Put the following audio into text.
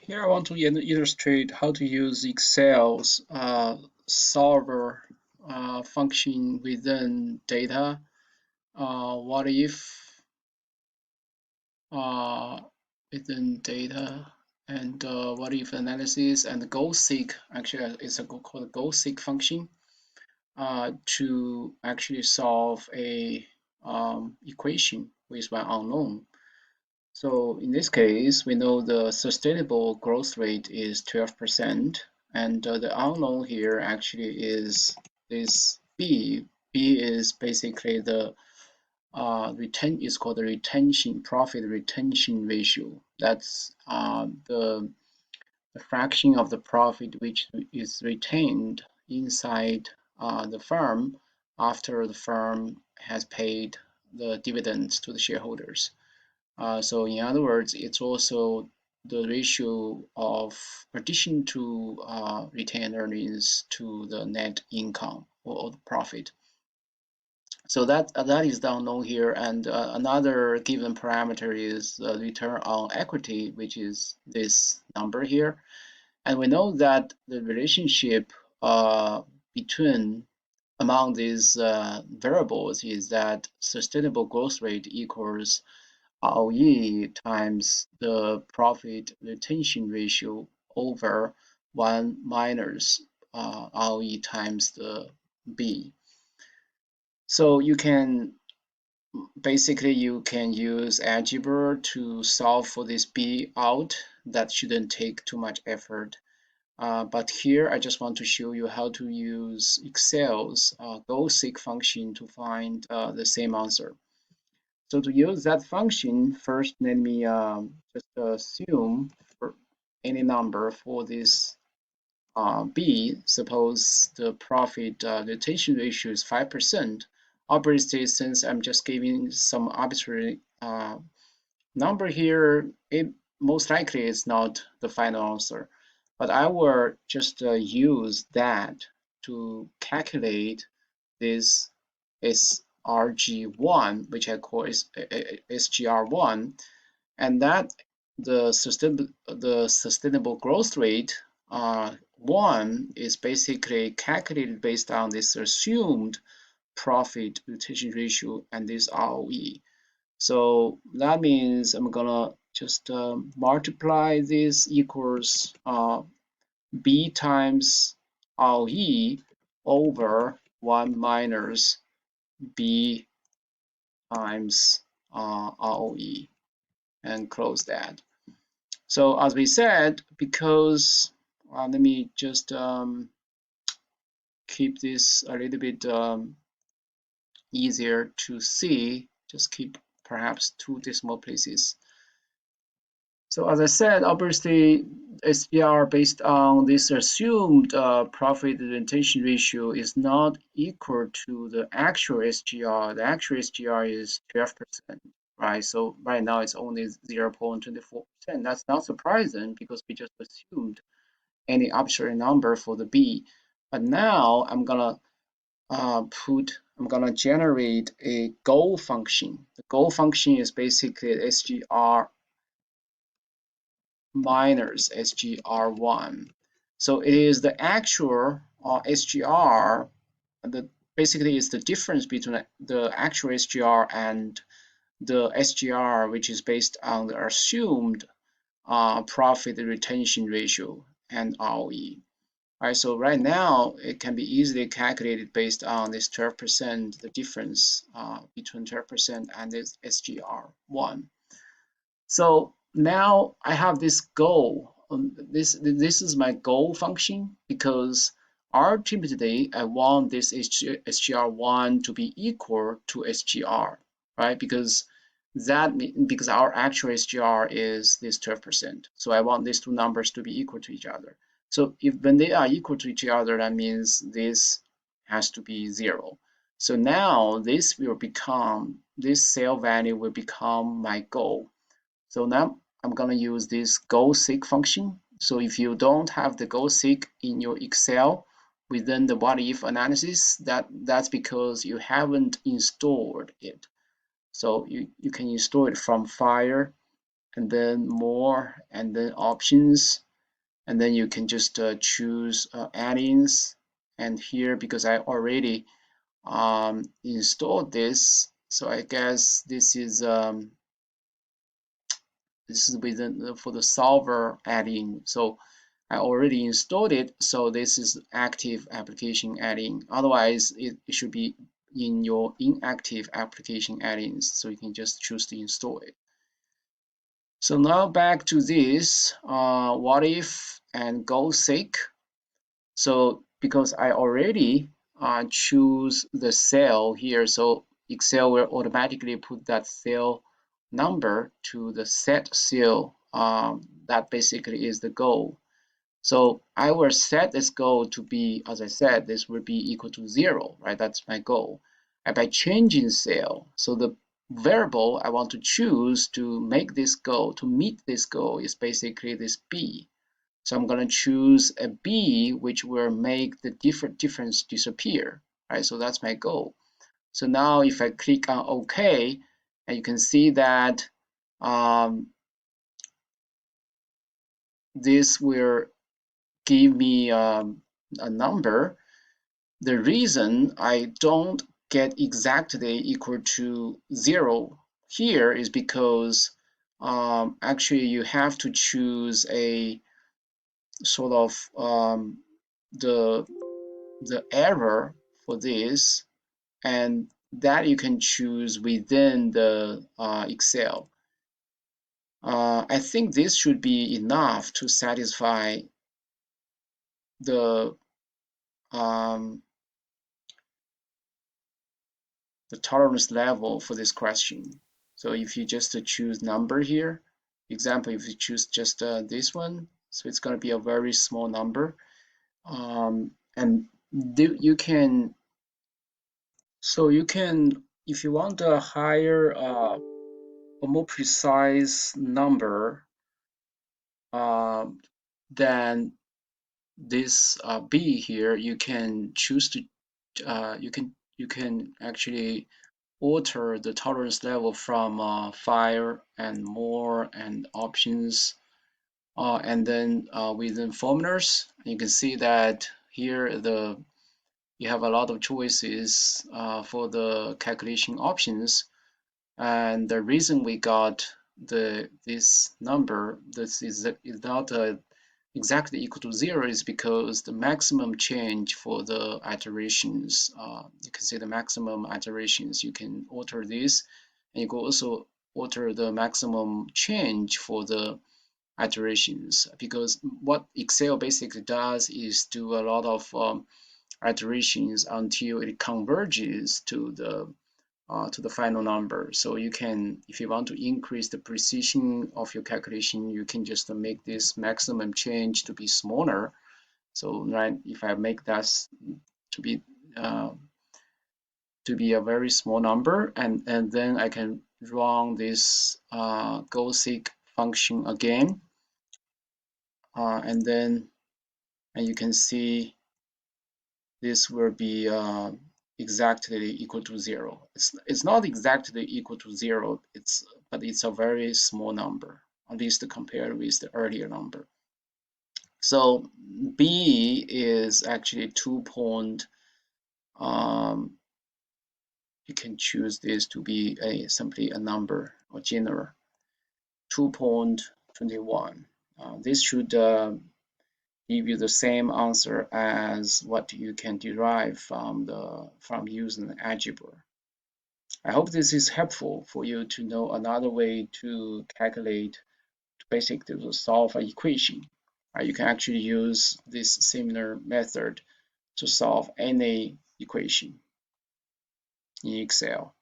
Here I want to illustrate how to use Excel's solver function within data. What if uh, within data and what if analysis and goal seek. Actually, it's called a goal seek function to actually solve a equation with one unknown. So in this case, we know the sustainable growth rate is 12%, and the unknown here actually is this B. B is basically the is called the retention profit retention ratio. That's the fraction of the profit which is retained inside the firm after the firm has paid the dividends to the shareholders. So in other words, it's also the ratio of addition to retained earnings to the net income or the profit. So that is down known here, and another given parameter is return on equity, which is this number here. And we know that the relationship between among these variables is that sustainable growth rate equals ROE times the profit retention ratio over 1 minus ROE times the B. So you can basically you can use algebra to solve for this B out. That shouldn't take too much effort. But here I just want to show you how to use Excel's goal seek function to find the same answer. So to use that function, first let me just assume for any number for this B. Suppose the profit retention ratio is 5%. Obviously, since I'm just giving some arbitrary number here, it most likely is not the final answer. But I will just use that to calculate this SRG1, which I call SGR1, and that the sustainable growth rate one is basically calculated based on this assumed profit retention ratio and this ROE. So that means I'm gonna just multiply this equals B times ROE over 1 minus B times ROE and close that. So as we said, because let me just keep this a little bit easier to see, just keep perhaps 2 decimal places. So as I said, obviously SGR based on this assumed profit retention ratio is not equal to the actual SGR. The actual SGR is 12%, right? So right now it's only 0.24%. That's not surprising because we just assumed any arbitrary number for the B. But now I'm gonna generate a goal function. The goal function is basically SGR minus SGR1. So it is the actual SGR, basically is the difference between the actual SGR and the SGR, which is based on the assumed profit retention ratio and ROE. Right, so right now it can be easily calculated based on this 12%, the difference between 12% and this SGR1. So now I have this goal. This is my goal function because ultimately I want this SGR1 to be equal to SGR, right? Because our actual SGR is this 12%. So I want these two numbers to be equal to each other. So if when they are equal to each other, that means this has to be 0. So now this cell value will become my goal. So now I'm gonna use this goal seek function. So if you don't have the goal seek in your Excel within the what if analysis, that's because you haven't installed it. So you can install it from File and then more, and then options, and then you can just choose add-ins. And here, because I already installed this, so I guess this is within for the solver add-in. So I already installed it, so this is active application add-in. Otherwise, it should be in your inactive application add-ins, so you can just choose to install it. So now back to this what if and goal seek. So because I already choose the cell here, so Excel will automatically put that cell number to the set cell. That basically is the goal. So I will set this goal to be, as I said, this will be equal to 0, right? That's my goal. And by changing cell, so the variable I want to choose to make this goal, to meet this goal, is basically this B. So I'm going to choose a B, which will make the difference disappear, right? So that's my goal. So now if I click on OK, and you can see that this will give me a number. The reason I don't get exactly equal to 0 here is because actually you have to choose a sort of the error for this, and that you can choose within the Excel. I think this should be enough to satisfy the um, the tolerance level for this question. So if you just choose number here, example, if you choose just this one, so it's going to be a very small number. And you can, so you can, if you want a higher, a more precise number than this B here, you can choose to, you can actually alter the tolerance level from fire and more and options, and then within formulas you can see that here you have a lot of choices for the calculation options, and the reason we got this number, this is not exactly equal to 0, is because the maximum change for the iterations, you can see the maximum iterations, you can alter this, and you can also alter the maximum change for the iterations, because what Excel basically does is do a lot of iterations until it converges to the final number. So you can, if you want to increase the precision of your calculation, you can just make this maximum change to be smaller. So right, if I make that to be uh, a very small number, and then I can run this goal seek function again, and then you can see this will be exactly equal to 0. It's not exactly equal to 0, but it's a very small number, at least compared with the earlier number. So B is actually 2 point, you can choose this to be simply a number or general, 2.21. This should give you the same answer as what you can derive from using algebra. I hope this is helpful for you to know another way to calculate, to basically to solve an equation. You can actually use this similar method to solve any equation in Excel.